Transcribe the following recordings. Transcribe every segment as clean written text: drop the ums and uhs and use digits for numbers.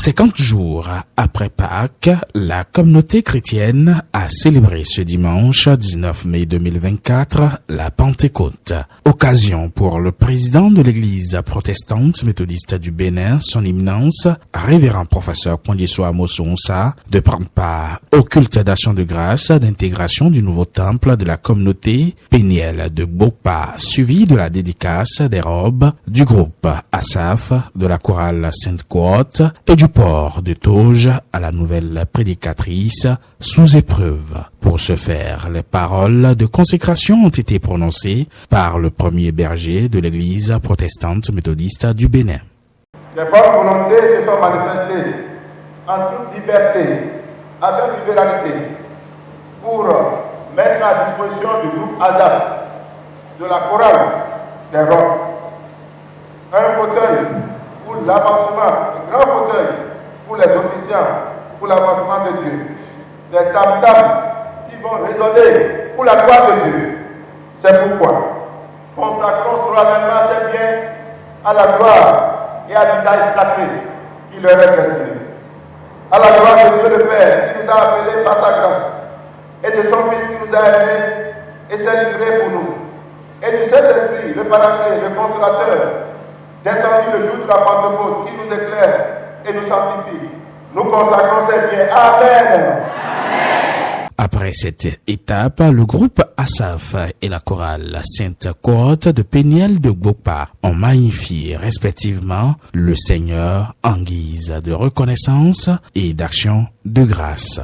50 jours après Pâques, la communauté chrétienne a célébré ce dimanche 19 mai 2024 la Pentecôte. Occasion pour le président de l'église protestante méthodiste du Bénin, son éminence, révérend professeur Kondieso Amoso-Onsa, de prendre part au culte d'action de grâce d'intégration du nouveau temple de la communauté pénielle de Gbokpa, suivi de la dédicace des robes du groupe Asaf, de la chorale Sainte-Côte et du port de toge à la nouvelle prédicatrice sous épreuve. Pour ce faire, les paroles de consécration ont été prononcées par le premier berger de l'église protestante méthodiste du Bénin. Les bonnes volontés se sont manifestées en toute liberté, avec libéralité, pour mettre à disposition du groupe Asaf, de la chorale des robes, un fauteuil pour l'avancement, un grand fauteuil pour les officiants, pour l'avancement de Dieu, des tam-tams qui vont résonner pour la gloire de Dieu. C'est pourquoi consacrons solennellement ces biens à la gloire et à l'usage sacré qui leur est destiné. À la gloire de Dieu le Père qui nous a appelés par sa grâce, et de son Fils qui nous a aimés et s'est livré pour nous, et du Saint-Esprit, le Paraclet, le Consolateur, descendu le jour de la Pentecôte, qui nous éclaire et nous sanctifie. Nous consacrons ces biens. Amen. Après cette étape, le groupe Asaf et la chorale Sainte-Côte de Péniel de Gbokpa ont magnifié respectivement le Seigneur en guise de reconnaissance et d'action de grâce.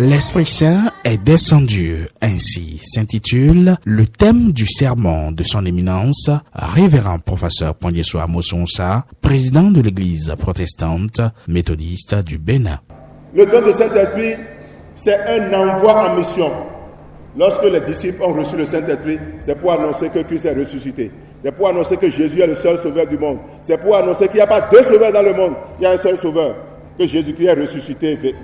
L'Esprit Saint est descendu, ainsi s'intitule le thème du sermon de son éminence, révérend professeur Kondieso Amoso-Onsa, président de l'église protestante méthodiste du Bénin. Le don de Saint-Esprit, c'est un envoi en mission. Lorsque les disciples ont reçu le Saint-Esprit, c'est pour annoncer que Christ est ressuscité. C'est pour annoncer que Jésus est le seul sauveur du monde. C'est pour annoncer qu'il n'y a pas deux sauveurs dans le monde, il y a un seul sauveur, que Jésus-Christ est ressuscité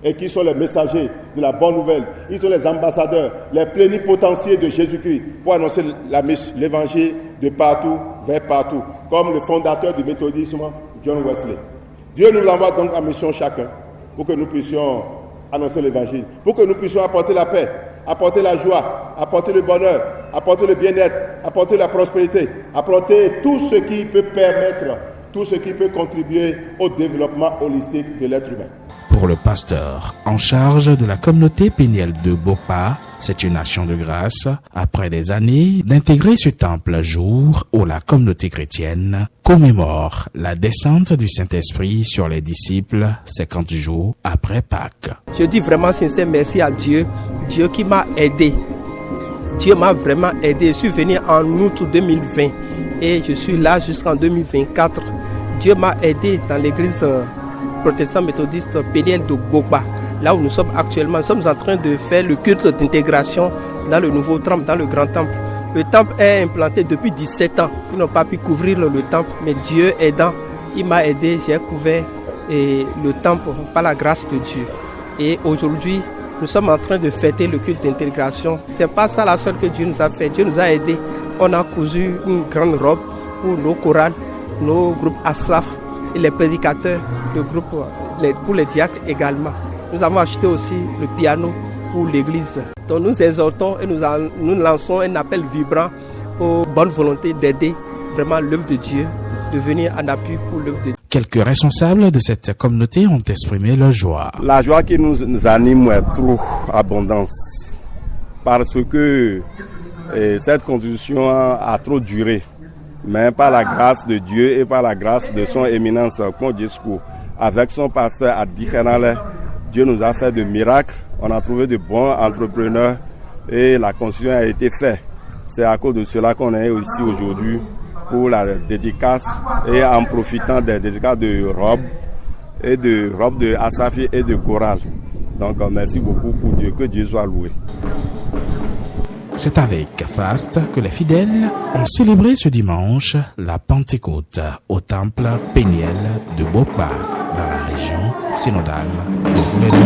et qui sont les messagers de la bonne nouvelle. Ils sont les ambassadeurs, les plénipotentiaires de Jésus-Christ pour annoncer l'évangile de partout vers partout, comme le fondateur du méthodisme, John Wesley. Dieu nous envoie donc en mission chacun pour que nous puissions annoncer l'évangile, pour que nous puissions apporter la paix, apporter la joie, apporter le bonheur, apporter le bien-être, apporter la prospérité, apporter tout ce qui peut permettre, tout ce qui peut contribuer au développement holistique de l'être humain. Pour le pasteur en charge de la communauté pénielle de Gbokpa, c'est une action de grâce, après des années, d'intégrer ce temple jour où la communauté chrétienne commémore la descente du Saint-Esprit sur les disciples 50 jours après Pâques. Je dis vraiment sincère merci à Dieu, Dieu qui m'a aidé. Dieu m'a vraiment aidé. Je suis venu en août 2020 et je suis là jusqu'en 2024. Dieu m'a aidé dans l'église protestant méthodiste péniel de Gbokpa. Là où nous sommes actuellement, nous sommes en train de faire le culte d'intégration dans le nouveau temple, dans le grand temple. Le temple est implanté depuis 17 ans. Ils n'ont pas pu couvrir le temple, mais Dieu aidant, il m'a aidé, j'ai couvert le temple par la grâce de Dieu. Et aujourd'hui, nous sommes en train de fêter le culte d'intégration. C'est pas ça la seule que Dieu nous a fait. Dieu nous a aidés. On a cousu une grande robe pour nos chorales, nos groupes Asaf et les prédicateurs, le groupe pour les diacres également. Nous avons acheté aussi le piano pour l'église. Donc nous exhortons et nous lançons un appel vibrant aux bonnes volontés d'aider vraiment l'œuvre de Dieu, de venir en appui pour l'œuvre de Dieu. Quelques responsables de cette communauté ont exprimé leur joie. La joie qui nous anime est trop abondante parce que cette constitution a trop duré. Mais par la grâce de Dieu et par la grâce de son éminence Kondieso, avec son pasteur Adi Kenale, Dieu nous a fait de miracles. On a trouvé de bons entrepreneurs et la constitution a été faite. C'est à cause de cela qu'on est ici aujourd'hui pour la dédicace et en profitant des dédicaces de robes et de robes de Asafi et de chorale. Donc merci beaucoup pour Dieu, que Dieu soit loué. C'est avec faste que les fidèles ont célébré ce dimanche la Pentecôte au temple Péniel de Bopa dans la région synodale de Voulédou.